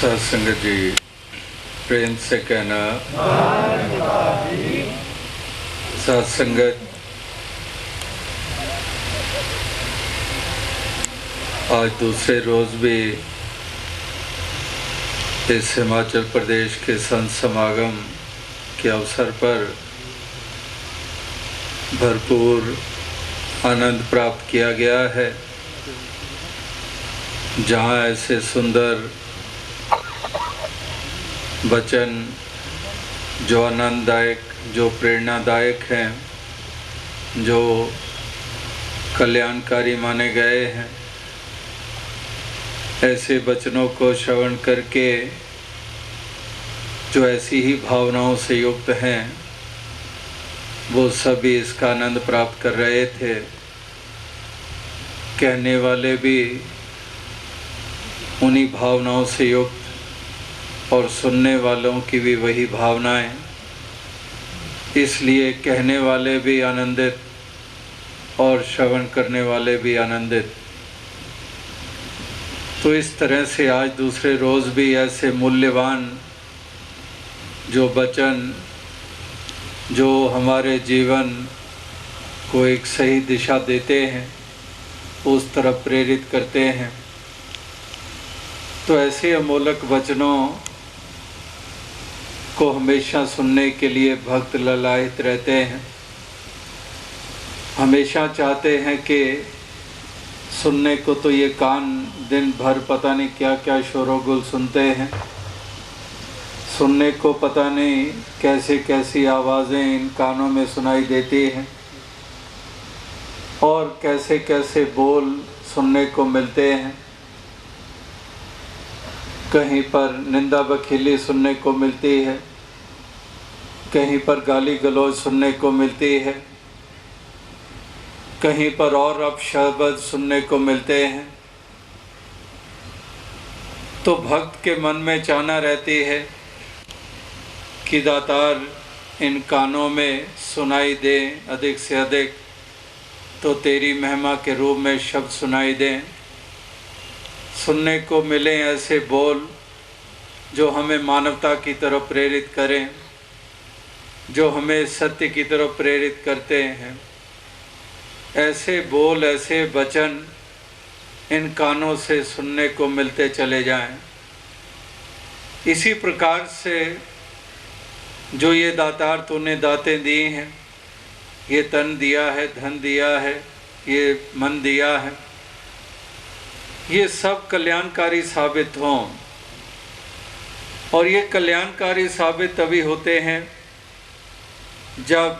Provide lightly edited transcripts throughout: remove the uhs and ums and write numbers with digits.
सत्संगत जी, प्रेम से कहना सत्संगत। आज दूसरे रोज़ भी इस हिमाचल प्रदेश के संत समागम के अवसर पर भरपूर आनंद प्राप्त किया गया है, जहाँ ऐसे सुंदर वचन जो आनंददायक, जो प्रेरणादायक हैं, जो कल्याणकारी माने गए हैं, ऐसे वचनों को श्रवण करके जो ऐसी ही भावनाओं से युक्त हैं, वो सभी इसका आनंद प्राप्त कर रहे थे। कहने वाले भी उन्हीं भावनाओं से युक्त और सुनने वालों की भी वही भावनाएं, इसलिए कहने वाले भी आनंदित और श्रवण करने वाले भी आनंदित। तो इस तरह से आज दूसरे रोज़ भी ऐसे मूल्यवान जो वचन जो हमारे जीवन को एक सही दिशा देते हैं, उस तरफ प्रेरित करते हैं, तो ऐसे अमोलक वचनों को हमेशा सुनने के लिए भक्त ललायित रहते हैं। हमेशा चाहते हैं कि सुनने को तो ये कान दिन भर पता नहीं क्या क्या शोरोगुल सुनते हैं, सुनने को पता नहीं कैसे कैसी आवाज़ें इन कानों में सुनाई देती हैं और कैसे कैसे बोल सुनने को मिलते हैं। कहीं पर निंदा बखीली सुनने को मिलती है, कहीं पर गाली गलौज सुनने को मिलती है, कहीं पर और अपशब्द सुनने को मिलते हैं। तो भक्त के मन में चाहना रहती है कि दातार इन कानों में सुनाई दे अधिक से अधिक, तो तेरी महिमा के रूप में शब्द सुनाई दें, सुनने को मिले ऐसे बोल जो हमें मानवता की तरफ प्रेरित करें, जो हमें सत्य की तरफ प्रेरित करते हैं। ऐसे बोल, ऐसे वचन इन कानों से सुनने को मिलते चले जाएं। इसी प्रकार से जो ये दातार तूने दातें दी हैं, ये तन दिया है, धन दिया है, ये मन दिया है, ये सब कल्याणकारी साबित हों। और ये कल्याणकारी साबित तभी होते हैं जब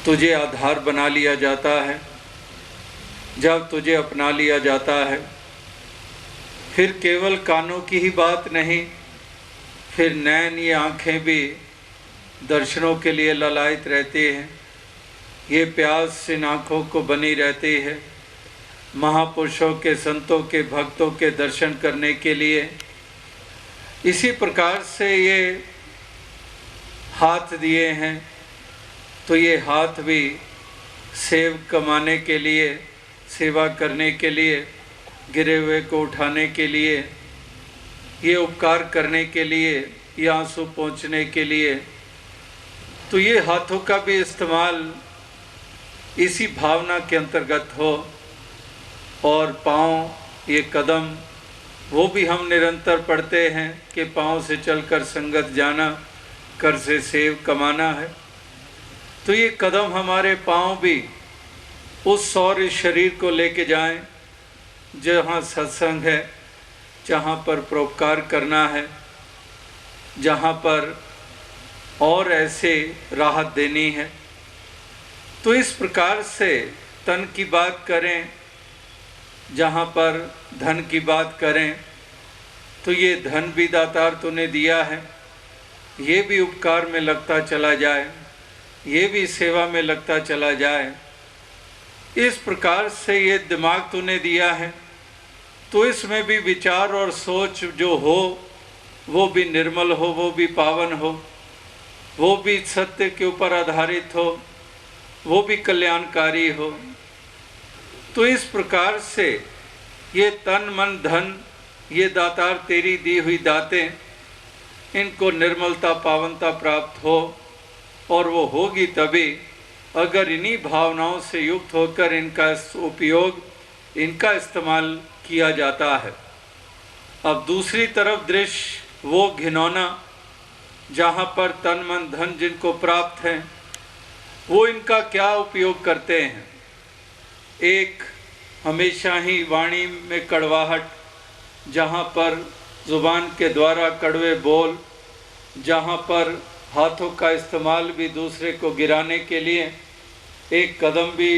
तुझे आधार बना लिया जाता है, जब तुझे अपना लिया जाता है। फिर केवल कानों की ही बात नहीं, फिर नैन ये आँखें भी दर्शनों के लिए ललायित रहती हैं। ये प्यास इन आँखों को बनी रहती है महापुरुषों के, संतों के, भक्तों के दर्शन करने के लिए। इसी प्रकार से ये हाथ दिए हैं, तो ये हाथ भी सेव कमाने के लिए, सेवा करने के लिए, गिरे हुए को उठाने के लिए, ये उपकार करने के लिए, ये आंसू पहुँचने के लिए। तो ये हाथों का भी इस्तेमाल इसी भावना के अंतर्गत हो। और पाँव, ये कदम, वो भी हम निरंतर पढ़ते हैं कि पाँव से चलकर संगत जाना, कर से सेव कमाना है। तो ये कदम हमारे पाँव भी उस सौर्य शरीर को लेके जाएं जहाँ सत्संग है, जहाँ पर परोपकार करना है, जहाँ पर और ऐसे राहत देनी है। तो इस प्रकार से तन की बात करें, जहाँ पर धन की बात करें, तो ये धन भी दातार तूने दिया है, ये भी उपकार में लगता चला जाए, ये भी सेवा में लगता चला जाए। इस प्रकार से ये दिमाग तूने दिया है, तो इसमें भी विचार और सोच जो हो वो भी निर्मल हो, वो भी पावन हो, वो भी सत्य के ऊपर आधारित हो, वो भी कल्याणकारी हो। तो इस प्रकार से ये तन मन धन ये दातार तेरी दी हुई दातें, इनको निर्मलता पावनता प्राप्त हो, और वो होगी तभी अगर इन्हीं भावनाओं से युक्त होकर इनका उपयोग, इनका इस्तेमाल किया जाता है। अब दूसरी तरफ दृश्य वो घिनौना जहाँ पर तन मन धन जिनको प्राप्त है, वो इनका क्या उपयोग करते हैं। एक हमेशा ही वाणी में कड़वाहट, जहाँ पर ज़ुबान के द्वारा कड़वे बोल, जहाँ पर हाथों का इस्तेमाल भी दूसरे को गिराने के लिए, एक कदम भी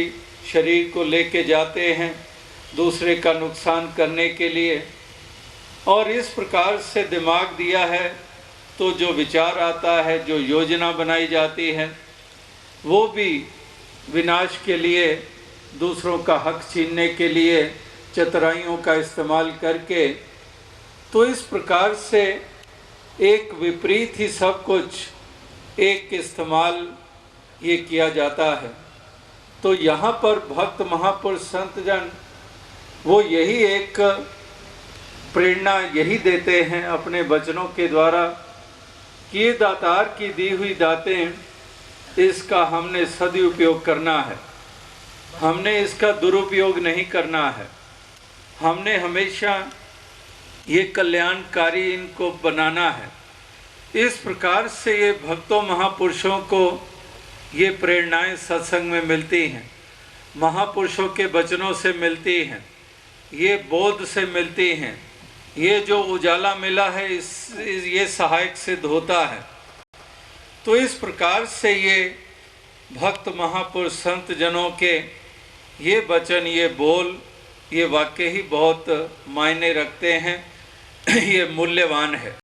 शरीर को लेके जाते हैं दूसरे का नुकसान करने के लिए, और इस प्रकार से दिमाग दिया है तो जो विचार आता है, जो योजना बनाई जाती है, वो भी विनाश के लिए, दूसरों का हक छीनने के लिए चतुराइयों का इस्तेमाल करके, तो इस प्रकार से एक विपरीत ही सब कुछ एक इस्तेमाल ये किया जाता है। तो यहाँ पर भक्त महापुरुष संत जन वो यही एक प्रेरणा यही देते हैं अपने वचनों के द्वारा कि ये दातार की दी हुई दातें, इसका हमने सदुपयोग करना है, हमने इसका दुरुपयोग नहीं करना है। हमने हमेशा ये कल्याणकारी इनको बनाना है। इस प्रकार से ये भक्तों महापुरुषों को ये प्रेरणाएं सत्संग में मिलती हैं, महापुरुषों के वचनों से मिलती हैं, ये बोध से मिलती हैं। ये जो उजाला मिला है ये सहायक सिद्ध होता है। तो इस प्रकार से ये भक्त महापुरुष संत जनों के ये वचन, ये बोल, ये वाक्य ही बहुत मायने रखते हैं, ये मूल्यवान है।